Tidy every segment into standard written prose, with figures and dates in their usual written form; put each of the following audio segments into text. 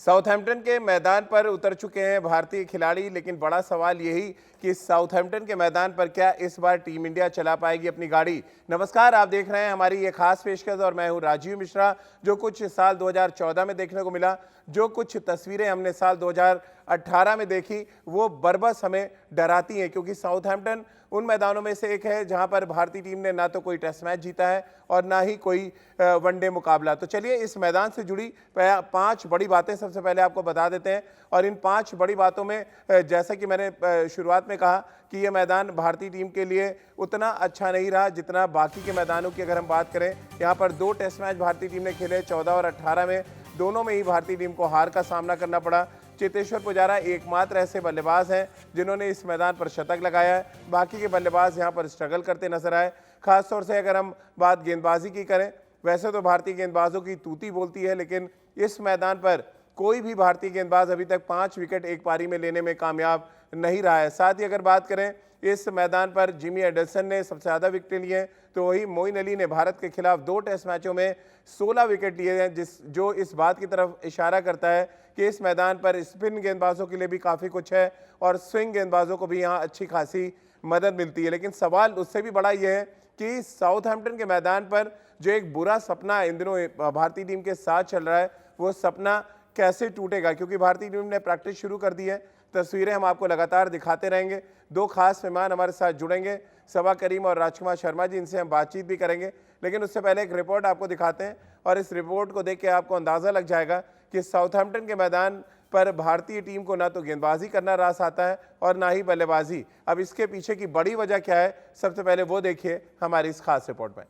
Southampton के मैदान पर उतर चुके हैं भारतीय खिलाड़ी, लेकिन बड़ा सवाल यही कि साउथहैम्पटन के मैदान पर क्या इस बार टीम इंडिया चला पाएगी अपनी गाड़ी। नमस्कार, आप देख रहे हैं हमारी ये खास पेशकश और मैं हूं राजीव मिश्रा। जो कुछ साल 2014 में देखने को मिला, जो कुछ तस्वीरें हमने साल 2018 में देखी, वो बरबस हमें डराती हैं, क्योंकि साउथहैम्पटन उन मैदानों में से एक है जहां पर भारतीय टीम ने ना तो कोई टेस्ट मैच जीता है और ना ही कोई वनडे मुकाबला। तो चलिए इस मैदान से जुड़ी 5 बड़ी बातें सबसे पहले आपको बता देते हैं। और इन 5 बड़ी बातों में जैसा कि मैंने शुरुआत में कहा कि ये मैदान भारतीय टीम के लिए उतना अच्छा नहीं रहा जितना बाकी के मैदानों की अगर हम बात करें। यहाँ पर 2 टेस्ट मैच भारतीय टीम ने खेले 14 और 18 में, दोनों में ही भारतीय टीम को हार का सामना करना पड़ा। चेतेश्वर पुजारा एकमात्र ऐसे बल्लेबाज हैं जिन्होंने इस मैदान पर शतक लगाया है, बाकी के बल्लेबाज यहां पर स्ट्रगल करते नजर आए। खासतौर से अगर हम बात गेंदबाजी की करें, वैसे तो भारतीय गेंदबाजों की तूती बोलती है, लेकिन इस मैदान पर कोई भी भारतीय गेंदबाज अभी तक 5 विकेट एक पारी में लेने में कामयाब नहीं रहा है। साथ ही अगर बात करें, इस मैदान पर जिमी एंडरसन ने सबसे ज़्यादा विकेट लिए, तो वही मोइन अली ने भारत के खिलाफ 2 टेस्ट मैचों में 16 विकेट लिए हैं, जो इस बात की तरफ इशारा करता है कि इस मैदान पर स्पिन गेंदबाजों के लिए भी काफ़ी कुछ है और स्विंग गेंदबाजों को भी यहाँ अच्छी खासी मदद मिलती है। लेकिन सवाल उससे भी बड़ा ये है कि साउथहैम्पटन के मैदान पर जो एक बुरा सपना इन दिनों भारतीय टीम के साथ चल रहा है, वो सपना कैसे टूटेगा, क्योंकि भारतीय टीम ने प्रैक्टिस शुरू कर दी है। तस्वीरें हम आपको लगातार दिखाते रहेंगे। 2 खास मेहमान हमारे साथ जुड़ेंगे, सबा करीम और राजकुमार शर्मा जी, इनसे हम बातचीत भी करेंगे। लेकिन उससे पहले एक रिपोर्ट आपको दिखाते हैं और इस रिपोर्ट को देख के आपको अंदाज़ा लग जाएगा कि साउथहैम्पटन के मैदान पर भारतीय टीम को ना तो गेंदबाजी करना रास आता है और ना ही बल्लेबाजी। अब इसके पीछे की बड़ी वजह क्या है, सबसे पहले वो देखिए हमारी इस खास रिपोर्ट में।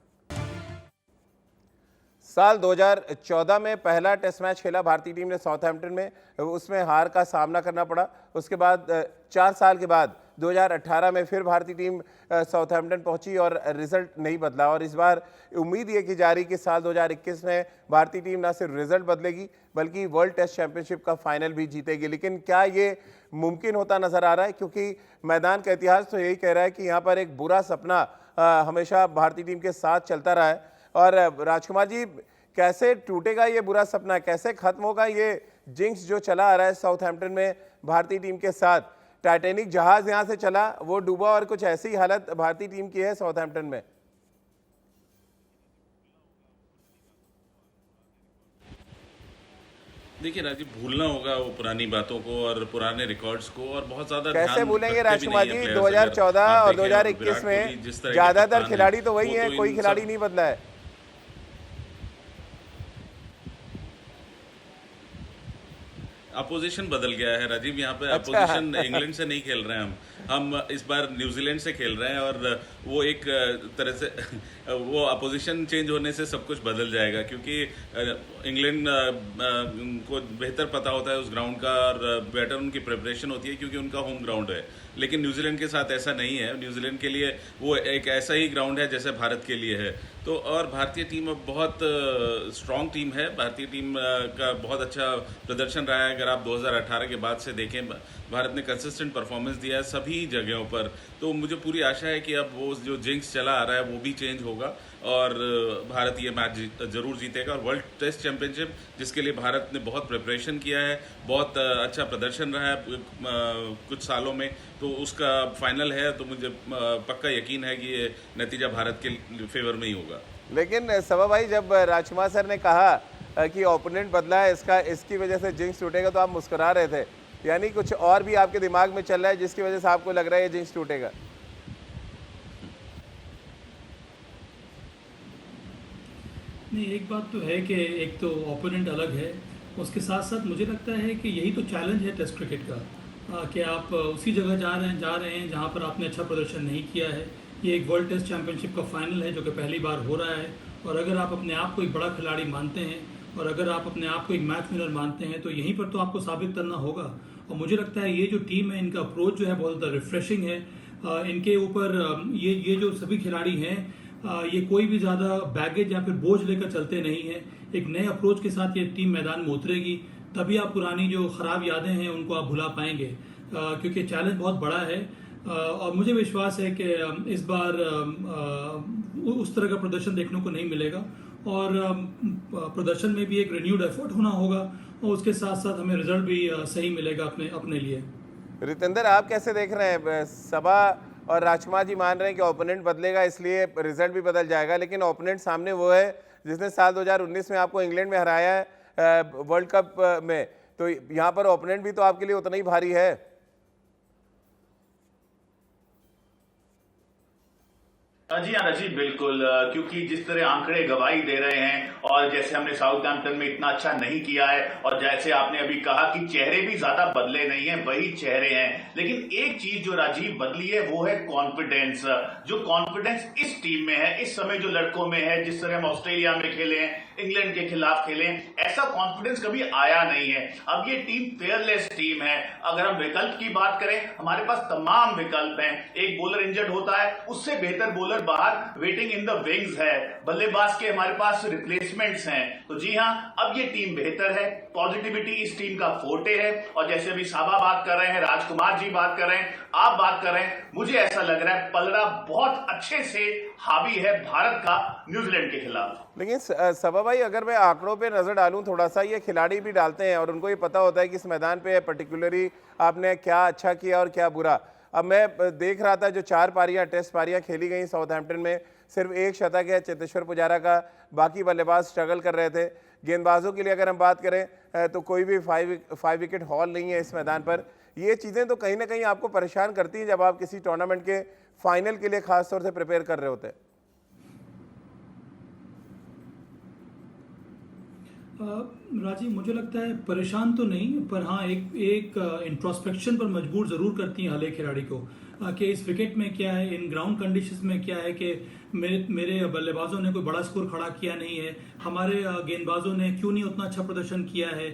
साल 2014 में पहला टेस्ट मैच खेला भारतीय टीम ने साउथहैम्पटन में, उसमें हार का सामना करना पड़ा। उसके बाद 4 साल के बाद 2018 में फिर भारतीय टीम साउथहैम्पटन पहुंची और रिजल्ट नहीं बदला। और इस बार उम्मीद ये की जा रही कि साल 2021 में भारतीय टीम ना सिर्फ रिजल्ट बदलेगी बल्कि वर्ल्ड टेस्ट चैंपियनशिप का फाइनल भी जीतेगी। लेकिन क्या ये मुमकिन होता नजर आ रहा है, क्योंकि मैदान का इतिहास तो यही कह रहा है कि यहाँ पर एक बुरा सपना हमेशा भारतीय टीम के साथ चलता रहा है। और राजकुमार जी, कैसे टूटेगा ये बुरा सपना, कैसे खत्म होगा ये जिंक्स जो चला आ रहा है साउथहैम्पटन में भारतीय टीम के साथ? टाइटैनिक जहाज यहां से चला, वो डूबा और कुछ ऐसी हालत भारतीय टीम की है साउथहैम्पटन में। देखिए राजीव, भूलना होगा वो पुरानी बातों को और पुराने रिकॉर्ड्स को, और बहुत ज्यादा कैसे भूलेंगे राजकुमार जी? 2014 और 2021 में ज्यादातर खिलाड़ी तो वही है, कोई खिलाड़ी नहीं बदला है। अपोजिशन बदल गया है राजीव। यहाँ पे अपोजिशन इंग्लैंड से नहीं खेल रहे हैं हम इस बार न्यूजीलैंड से खेल रहे हैं, और वो एक तरह से वो अपोजिशन चेंज होने से सब कुछ बदल जाएगा, क्योंकि इंग्लैंड को बेहतर पता होता है उस ग्राउंड का और बेटर उनकी प्रिपरेशन होती है क्योंकि उनका होम ग्राउंड है। लेकिन न्यूजीलैंड के साथ ऐसा नहीं है। न्यूजीलैंड के लिए वो एक ऐसा ही ग्राउंड है जैसे भारत के लिए है। तो और भारतीय टीम अब बहुत स्ट्रांग टीम है। भारतीय टीम का बहुत अच्छा प्रदर्शन रहा है। अगर आप 2018 के बाद से देखें, भारत ने कंसिस्टेंट परफॉर्मेंस दिया है सभी जगहों पर। तो मुझे पूरी आशा है कि अब वो जो जिंक्स चला आ रहा है वो भी चेंज होगा और भारत ये मैच जरूर जीतेगा। और वर्ल्ड टेस्ट चैंपियनशिप, जिसके लिए भारत ने बहुत प्रिपरेशन किया है, बहुत अच्छा प्रदर्शन रहा है कुछ सालों में, तो उसका फाइनल है। तो मुझे पक्का यकीन है कि ये नतीजा भारत के फेवर में ही होगा। लेकिन सबा भाई, जब राजकुमार सर ने कहा कि ओपोनेंट बदला है, इसकी वजह से जिंक्स टूटेगा, तो आप मुस्कुरा रहे थे, यानी कुछ और भी आपके दिमाग में चल रहा है जिसकी वजह से आपको लग रहा है ये जिंक्स टूटेगा? नहीं, एक बात तो है कि एक तो ओपोनेंट अलग है, उसके साथ साथ मुझे लगता है कि यही तो चैलेंज है टेस्ट क्रिकेट का, कि आप उसी जगह जा रहे हैं जहां पर आपने अच्छा प्रदर्शन नहीं किया है। ये एक वर्ल्ड टेस्ट चैंपियनशिप का फाइनल है जो कि पहली बार हो रहा है, और अगर आप अपने आप को एक बड़ा खिलाड़ी मानते हैं और अगर आप अपने आप को एक मैच विनर मानते हैं, तो यहीं पर तो आपको साबित करना होगा। और मुझे लगता है ये जो टीम है, इनका अप्रोच जो है बहुत ज़्यादा रिफ्रेशिंग है। इनके ऊपर ये जो सभी खिलाड़ी हैं, ये कोई भी ज़्यादा बैगेज या फिर बोझ लेकर चलते नहीं हैं। एक नए अप्रोच के साथ ये टीम मैदान में उतरेगी, तभी आप पुरानी जो ख़राब यादें हैं उनको आप भुला पाएंगे, क्योंकि चैलेंज बहुत बड़ा है। और मुझे विश्वास है कि इस बार उस तरह का प्रदर्शन देखने को नहीं मिलेगा और प्रदर्शन में भी एक रिन्यूड एफर्ट होना होगा और उसके साथ साथ हमें रिजल्ट भी सही मिलेगा अपने अपने लिए। रितेंद्र, आप कैसे देख रहे हैं? सबा और राजकुमार जी मान रहे हैं कि ओपोनेंट बदलेगा इसलिए रिजल्ट भी बदल जाएगा, लेकिन ओपोनेंट सामने वो है जिसने साल 2019 में आपको इंग्लैंड में हराया है वर्ल्ड कप में, तो यहाँ पर ओपोनेंट भी तो आपके लिए उतना ही भारी है। जी हाँ रजीब, बिल्कुल, क्योंकि जिस तरह आंकड़े गवाही दे रहे हैं और जैसे हमने साउथहैम्पटन में इतना अच्छा नहीं किया है और जैसे आपने अभी कहा कि चेहरे भी ज्यादा बदले नहीं हैं, वही चेहरे हैं, लेकिन एक चीज जो राजीव बदली है वो है कॉन्फिडेंस। जो कॉन्फिडेंस इस टीम में है, इस समय जो लड़कों में है, जिस तरह हम ऑस्ट्रेलिया में खेले हैं, इंग्लैंड के खिलाफ खेले, ऐसा कॉन्फिडेंस कभी आया नहीं है। अब ये टीम फेयरलेस टीम है। अगर हम विकल्प की बात करें, हमारे पास तमाम विकल्प हैं। एक बॉलर इंजर्ड होता है, उससे बेहतर बॉलर बाहर वेटिंग इन द विंग्स है, बल्लेबाज के हमारे पास रिप्लेसमेंट्स हैं। तो जी हाँ, अब ये टीम बेहतर है। पॉजिटिविटी इस टीम का फोर्टे है और जैसे अभी साबा बात कर रहे हैं, राजकुमार जी बात कर रहे हैं, आप बात कर रहे हैं, मुझे ऐसा लग रहा है पलड़ा बहुत अच्छे से हावी है भारत का न्यूजीलैंड के खिलाफ। लेकिन सबा भाई, अगर मैं आंकड़ों पे नजर डालूं थोड़ा सा, ये खिलाड़ी भी डालते हैं और उनको ये पता होता है कि इस मैदान पे पर्टिकुलरली आपने क्या अच्छा किया और क्या बुरा। अब मैं देख रहा था जो 4 पारियां टेस्ट पारियां खेली गई साउथहैम्पटन में, सिर्फ एक शतक है चेतेश्वर पुजारा का, बाकी बल्लेबाज स्ट्रगल कर रहे थे। गेंदबाजों के लिए अगर हम बात करें तो कोई भी 5 विकेट हॉल नहीं है इस मैदान पर। ये चीज़ें तो कहीं ना कहीं आपको परेशान करती हैं जब आप किसी टूर्नामेंट के फाइनल के लिए खास तौर से प्रिपेयर कर रहे होते हैं। राजीव, मुझे लगता है परेशान तो नहीं, पर हाँ एक इंट्रोस्पेक्शन पर मजबूर जरूर करती हैं हर एक खिलाड़ी को कि इस विकेट में क्या है, इन ग्राउंड कंडीशंस में क्या है कि मेरे बल्लेबाजों ने कोई बड़ा स्कोर खड़ा किया नहीं है, हमारे गेंदबाजों ने क्यों नहीं उतना अच्छा प्रदर्शन किया है,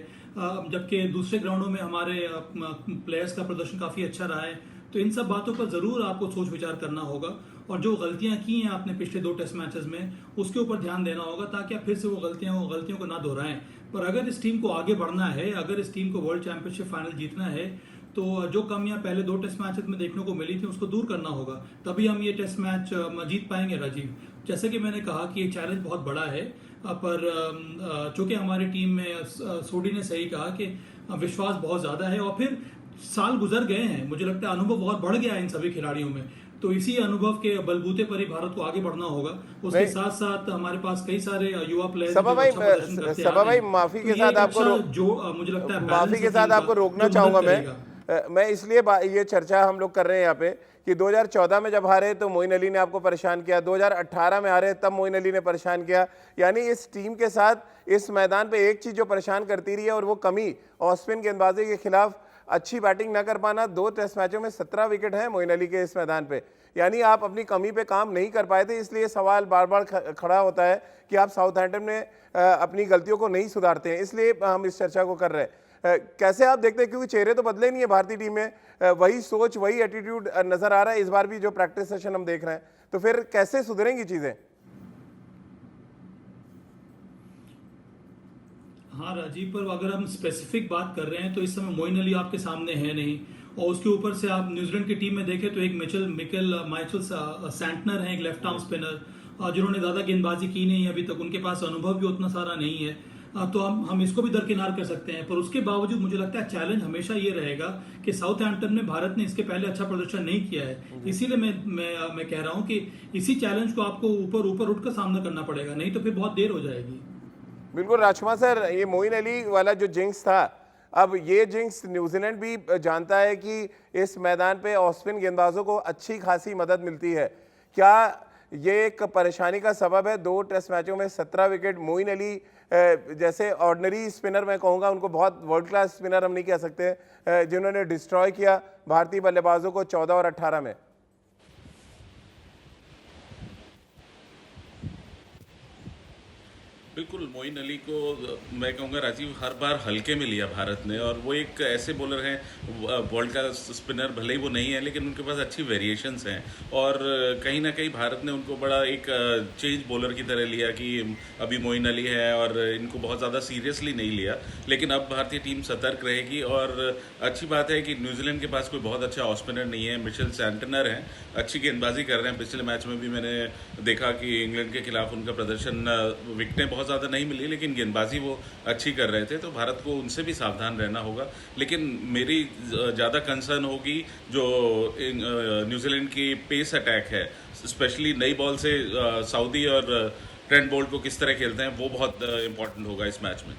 जबकि दूसरे ग्राउंडों में हमारे प्लेयर्स का प्रदर्शन काफ़ी अच्छा रहा है। तो इन सब बातों पर ज़रूर आपको सोच विचार करना होगा और जो गलतियां की हैं आपने पिछले 2 टेस्ट मैचेस में, उसके ऊपर ध्यान देना होगा ताकि आप फिर से वो गलतियों को ना दोहराएं। पर अगर इस टीम को आगे बढ़ना है, अगर इस टीम को वर्ल्ड चैंपियनशिप फाइनल जीतना है, तो जो कमियां पहले 2 टेस्ट मैचेस में देखने को मिली थी उसको दूर करना होगा, तभी हम ये टेस्ट मैच जीत पाएंगे। राजीव, जैसे कि मैंने कहा कि ये चैलेंज बहुत बड़ा है, पर चूंकि हमारी टीम में सोडी ने सही कहा कि विश्वास बहुत ज़्यादा है और फिर साल गुजर गए हैं, मुझे लगता है अनुभव बहुत बढ़ गया है इन सभी खिलाड़ियों में, तो इसी अनुभव के बलबूते पर ही भारत को आगे बढ़ना होगा। उसके साथ साथ हमारे पास कई सारे युवा प्लेयर्स सबा भाई, माफी के साथ आपको जो मुझे लगता है माफी के साथ आपको रोकना चाहूंगा मैं इसलिए ये चर्चा हम लोग कर रहे हैं यहाँ पे कि 2014 में जब हारे तो मोइन अली ने आपको परेशान किया, 2018 में हारे तब मोइन अली ने परेशान किया। यानी इस टीम के साथ इस मैदान पे एक चीज जो परेशान करती रही है और वो कमी ऑफ स्पिन गेंदबाजी के खिलाफ अच्छी बैटिंग ना कर पाना। 2 टेस्ट मैचों में 17 विकेट हैं मोइन अली के इस मैदान पे, यानी आप अपनी कमी पे काम नहीं कर पाए थे। इसलिए सवाल बार बार खड़ा होता है कि आप साउथहैम्पटन में अपनी गलतियों को नहीं सुधारते हैं, इसलिए हम इस चर्चा को कर रहे हैं। कैसे आप देखते हैं, क्योंकि चेहरे तो बदले नहीं है भारतीय टीम में, वही सोच वही एटीट्यूड नजर आ रहा है इस बार भी जो प्रैक्टिस सेशन हम देख रहे हैं, तो फिर कैसे सुधरेंगी चीजें? हाँ राजीव, पर अगर हम स्पेसिफिक बात कर रहे हैं तो इस समय मोइन अली आपके सामने है नहीं, और उसके ऊपर से आप न्यूजीलैंड की टीम में देखें तो एक माइचल सैंटनर है, एक लेफ्ट आर्म स्पिनर जिन्होंने ज़्यादा गेंदबाजी की नहीं है अभी तक, उनके पास अनुभव भी उतना सारा नहीं है, तो हम इसको भी दरकिनार कर सकते हैं। पर उसके बावजूद मुझे लगता है चैलेंज हमेशा ये रहेगा कि साउथहैम्पटन में भारत ने इसके पहले अच्छा प्रदर्शन नहीं किया है, इसीलिए मैं कह रहा हूँ कि इसी चैलेंज को आपको ऊपर उठकर सामना करना पड़ेगा, नहीं तो फिर बहुत देर हो जाएगी। बिल्कुल राजकुमार सर, ये मोइन अली वाला जो जिंक्स था, अब ये जिंक्स न्यूजीलैंड भी जानता है कि इस मैदान पे ऑफ स्पिन गेंदबाजों को अच्छी खासी मदद मिलती है। क्या ये एक परेशानी का सबब है? 2 टेस्ट मैचों में 17 विकेट। मोइन अली जैसे ऑर्डिनरी स्पिनर मैं कहूँगा, उनको बहुत वर्ल्ड क्लास स्पिनर हम नहीं कह सकते, जिन्होंने डिस्ट्रॉय किया भारतीय बल्लेबाजों को 14 और 18 में। बिल्कुल, मोइन अली को मैं कहूँगा राजीव हर बार हल्के में लिया भारत ने, और वो एक ऐसे बॉलर हैं, वर्ल्ड का स्पिनर भले ही वो नहीं है लेकिन उनके पास अच्छी वेरिएशंस हैं, और कहीं ना कहीं भारत ने उनको बड़ा एक चेंज बॉलर की तरह लिया कि अभी मोइन अली है, और इनको बहुत ज़्यादा सीरियसली नहीं लिया। लेकिन अब भारतीय टीम सतर्क रहेगी, और अच्छी बात है कि न्यूजीलैंड के पास कोई बहुत अच्छा ऑफ स्पिनर नहीं है। मिचेल सैंटनर हैं, अच्छी गेंदबाजी कर रहे हैं। पिछले मैच में भी मैंने देखा कि इंग्लैंड के खिलाफ उनका प्रदर्शन, विकेटें बहुत ज़्यादा नहीं मिली लेकिन गेंदबाजी वो अच्छी कर रहे थे, तो भारत को उनसे भी सावधान रहना होगा। लेकिन मेरी ज़्यादा कंसर्न होगी जो न्यूजीलैंड की पेस अटैक है, स्पेशली नई बॉल से सऊदी और ट्रेंट बोल्ट को किस तरह खेलते हैं, वो बहुत इंपॉर्टेंट होगा इस मैच में।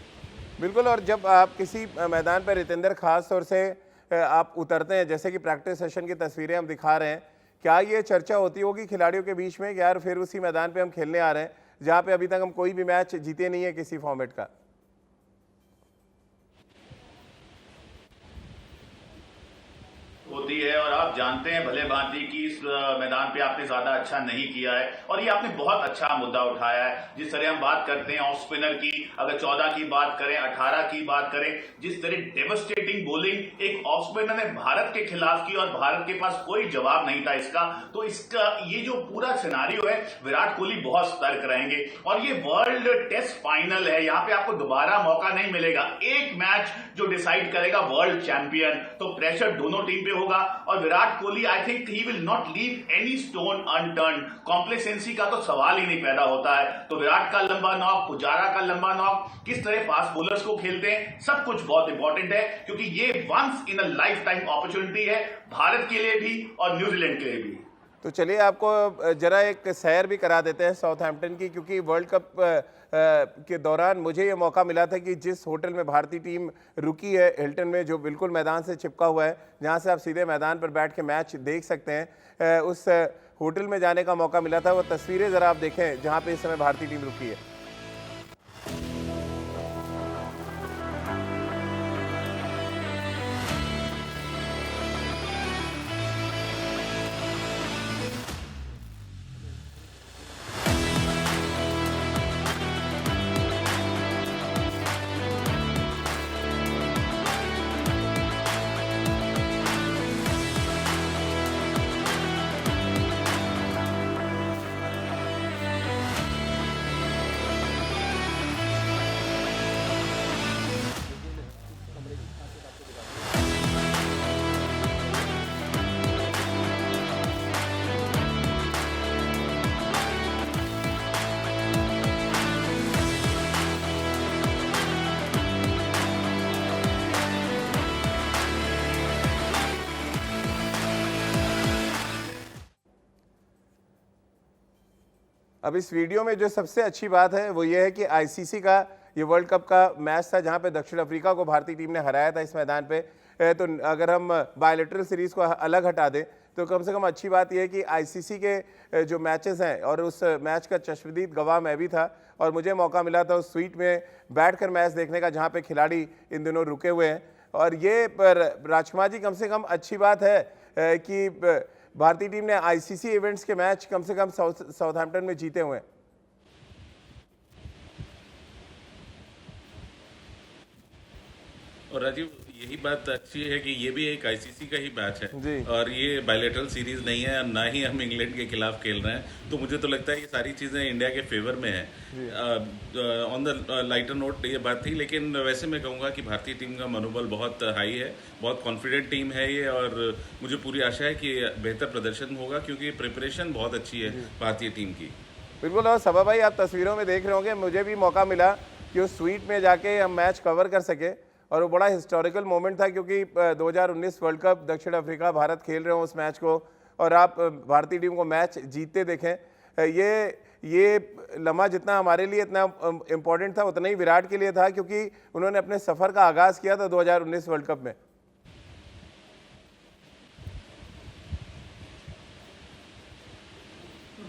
बिल्कुल, और जब आप किसी मैदान पर रितेंद्र खास तौर से आप उतरते हैं, जैसे कि प्रैक्टिस सेशन की तस्वीरें हम दिखा रहे हैं, क्या ये चर्चा होती होगी खिलाड़ियों के बीच में कि यार फिर उसी मैदान पे हम खेलने आ रहे हैं जहां पे अभी तक हम कोई भी मैच जीते नहीं है किसी फॉर्मेट का? होती है, और आप जानते हैं भले भांति कि इस मैदान पे आपने ज्यादा अच्छा नहीं किया है, और ये आपने बहुत अच्छा मुद्दा उठाया है। जिस तरह हम बात करते हैं ऑफ स्पिनर की, अगर 14 की बात करें, 18 की बात करें, जिस तरह डेवस्टेटिंग बॉलिंग एक ऑफ स्पिनर ने भारत के खिलाफ की और भारत के पास कोई जवाब नहीं था इसका, तो इसका ये जो पूरा सिनारियो है, विराट कोहली बहुत सतर्क रहेंगे। और ये वर्ल्ड टेस्ट फाइनल है, यहाँ पे आपको दोबारा मौका नहीं मिलेगा। एक मैच जो डिसाइड करेगा वर्ल्ड चैंपियन, तो प्रेशर दोनों टीम पे होगा, और Virat Kohli I think he will not leave any stone unturned. Complacency का तो सवाल ही नहीं पैदा होता है। तो विराट का लंबा नॉक, पुजारा का लंबा नॉक, किस तरह फास्ट बॉलर्स को खेलते हैं, सब कुछ बहुत इंपॉर्टेंट है, क्योंकि ये once in a lifetime opportunity है भारत के लिए भी और न्यूजीलैंड के लिए भी। तो चलिए आपको जरा एक सैर भी करा देते हैं साउथहैम्पटन की, क्योंकि वर्ल्ड कप के दौरान मुझे ये मौका मिला था कि जिस होटल में भारतीय टीम रुकी है, हिल्टन में, जो बिल्कुल मैदान से चिपका हुआ है, जहां से आप सीधे मैदान पर बैठ के मैच देख सकते हैं, उस होटल में जाने का मौका मिला था। वो तस्वीरें ज़रा आप देखें जहाँ पे इस समय भारतीय टीम रुकी है। अब इस वीडियो में जो सबसे अच्छी बात है वो ये है कि आईसीसी का ये वर्ल्ड कप का मैच था जहां पे दक्षिण अफ्रीका को भारतीय टीम ने हराया था इस मैदान पे। तो अगर हम बायलैटरल सीरीज़ को अलग हटा दें तो कम से कम अच्छी बात यह है कि आईसीसी के जो मैचेस हैं, और उस मैच का चश्मदीद गवाह मैं भी था, और मुझे मौका मिला था उस स्वीट में बैठकर मैच देखने का जहाँ पे खिलाड़ी इन दिनों रुके हुए हैं। और ये राजकुमार जी, कम से कम अच्छी बात है कि भारतीय टीम ने आईसीसी इवेंट्स के मैच कम से कम साउथहैम्पटन में जीते हुए हैं। और राजीव, यही बात अच्छी है कि ये भी एक आईसीसी का ही मैच जी। है, और ये बायलैटरल सीरीज नहीं है, ना ही हम इंग्लैंड के खिलाफ खेल रहे हैं। तो मुझे तो लगता है ये सारी चीज़ें इंडिया के फेवर में है। ऑन द लाइटर नोट ये बात थी, लेकिन वैसे मैं कहूँगा कि भारतीय टीम का मनोबल बहुत हाई है, बहुत कॉन्फिडेंट टीम है ये, और मुझे पूरी आशा है कि बेहतर प्रदर्शन होगा, क्योंकि प्रिपरेशन बहुत अच्छी है भारतीय टीम की। बिल्कुल, और सबा भाई आप तस्वीरों में देख रहे होंगे, मुझे भी मौका मिला कि उस स्वीट में जाके हम मैच कवर कर सके, और वो बड़ा हिस्टोरिकल मोमेंट था, क्योंकि 2019 वर्ल्ड कप दक्षिण अफ्रीका भारत खेल रहे हो उस मैच को, और आप भारतीय टीम को मैच जीतते देखें। ये लम्हा जितना हमारे लिए इतना इम्पोर्टेंट था, उतना ही विराट के लिए था, क्योंकि उन्होंने अपने सफ़र का आगाज़ किया था 2019 वर्ल्ड कप में।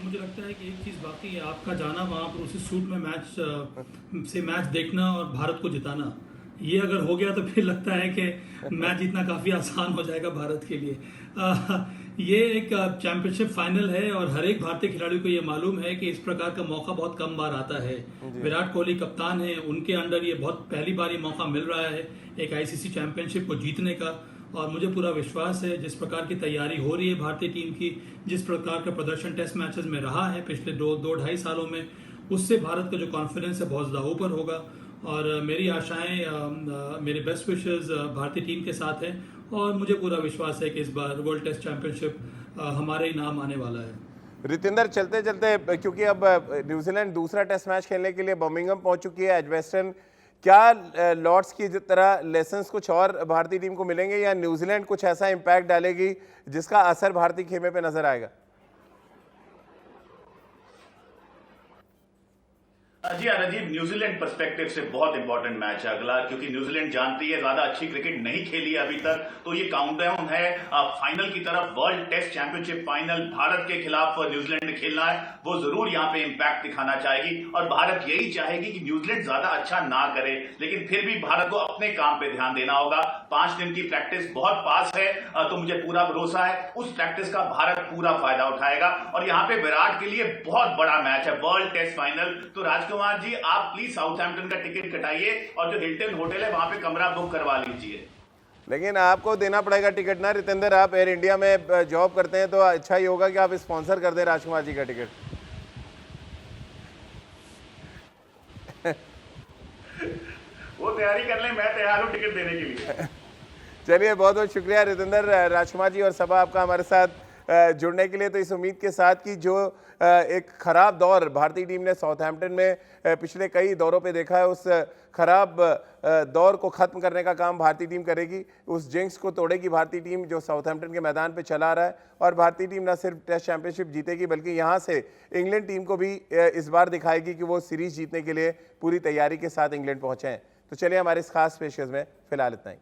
मुझे लगता है कि एक चीज़ बाकी है, आपका जाना वहाँ पर उसी सूट में मैच देखना और भारत को जिताना, ये अगर हो गया तो फिर लगता है कि मैच जीतना काफ़ी आसान हो जाएगा भारत के लिए। ये एक चैंपियनशिप फाइनल है और हर एक भारतीय खिलाड़ी को ये मालूम है कि इस प्रकार का मौका बहुत कम बार आता है। विराट कोहली कप्तान है, उनके अंडर ये बहुत पहली बार ये मौका मिल रहा है एक आईसीसी चैंपियनशिप को जीतने का। और मुझे पूरा विश्वास है जिस प्रकार की तैयारी हो रही है भारतीय टीम की, जिस प्रकार का प्रदर्शन टेस्ट मैचेस में रहा है पिछले दो ढाई सालों में, उससे भारत का जो कॉन्फिडेंस है बहुत ज़्यादा ऊपर होगा। और मेरी आशाएं, मेरे बेस्ट विशेस भारतीय टीम के साथ हैं और मुझे पूरा विश्वास है कि इस बार वर्ल्ड टेस्ट चैंपियनशिप हमारे ही नाम आने वाला है। रितेंद्र, चलते चलते क्योंकि अब न्यूजीलैंड दूसरा टेस्ट मैच खेलने के लिए बर्मिंघम पहुंच चुकी है, एजबेस्टन, क्या लॉर्ड्स की तरह लेसन्स कुछ और भारतीय टीम को मिलेंगे या न्यूजीलैंड कुछ ऐसा इम्पैक्ट डालेगी जिसका असर भारतीय खेमे पे नजर आएगा? जी हाँ राजीव, न्यूजीलैंड पर्सपेक्टिव से बहुत इंपॉर्टेंट मैच है अगला, क्योंकि न्यूजीलैंड जानती है ज्यादा अच्छी क्रिकेट नहीं खेली है अभी तक, तो ये काउंटडाउन है फाइनल की तरफ। World test championship final Bharat के खिलाफ न्यूजीलैंड ने खेलना है, वो जरूर यहाँ पे इंपैक्ट दिखाना चाहेगी और भारत यही चाहेगी कि न्यूजीलैंड ज्यादा अच्छा ना करे, लेकिन फिर भी भारत को अपने काम पे ध्यान देना होगा। 5 दिन की प्रैक्टिस बहुत पास है, तो मुझे पूरा भरोसा है उस प्रैक्टिस का भारत पूरा फायदा उठाएगा। और यहाँ पे विराट के लिए बहुत बड़ा मैच है, वर्ल्ड टेस्ट फाइनल। तो राजकुमार जी, आप प्लीज साउथहैम्पटन का टिकट कटाइए और जो हिल्टन होटल है वहां पे कमरा बुक करवा लीजिए। लेकिन आपको देना पड़ेगा टिकट ना रितेंद्र, आप एयर इंडिया में जॉब करते हैं तो अच्छा ही होगा कि आप स्पॉन्सर कर दें राजकुमार जी का टिकट। वो तैयारी कर लें, मैं तैयार हूं टिकट देने के लिए। चलिए, बहुत बहुत शुक्रिया रितेंद्र, राजकुमार जी और सबा आपका हमारे साथ जुड़ने के लिए। तो इस उम्मीद के साथ कि जो एक खराब दौर भारतीय टीम ने साउथहैम्पटन में पिछले कई दौरों पे देखा है, उस खराब दौर को ख़त्म करने का काम भारतीय टीम करेगी, उस जिंक्स को तोड़ेगी भारतीय टीम जो साउथहैम्पटन के मैदान पे चला रहा है। और भारतीय टीम न सिर्फ टेस्ट चैंपियनशिप जीतेगी बल्कि यहाँ से इंग्लैंड टीम को भी इस बार दिखाएगी कि वो सीरीज़ जीतने के लिए पूरी तैयारी के साथ इंग्लैंड पहुँचे हैं। तो चलिए, हमारे इस खास पेशकश में फिलहाल इतना ही।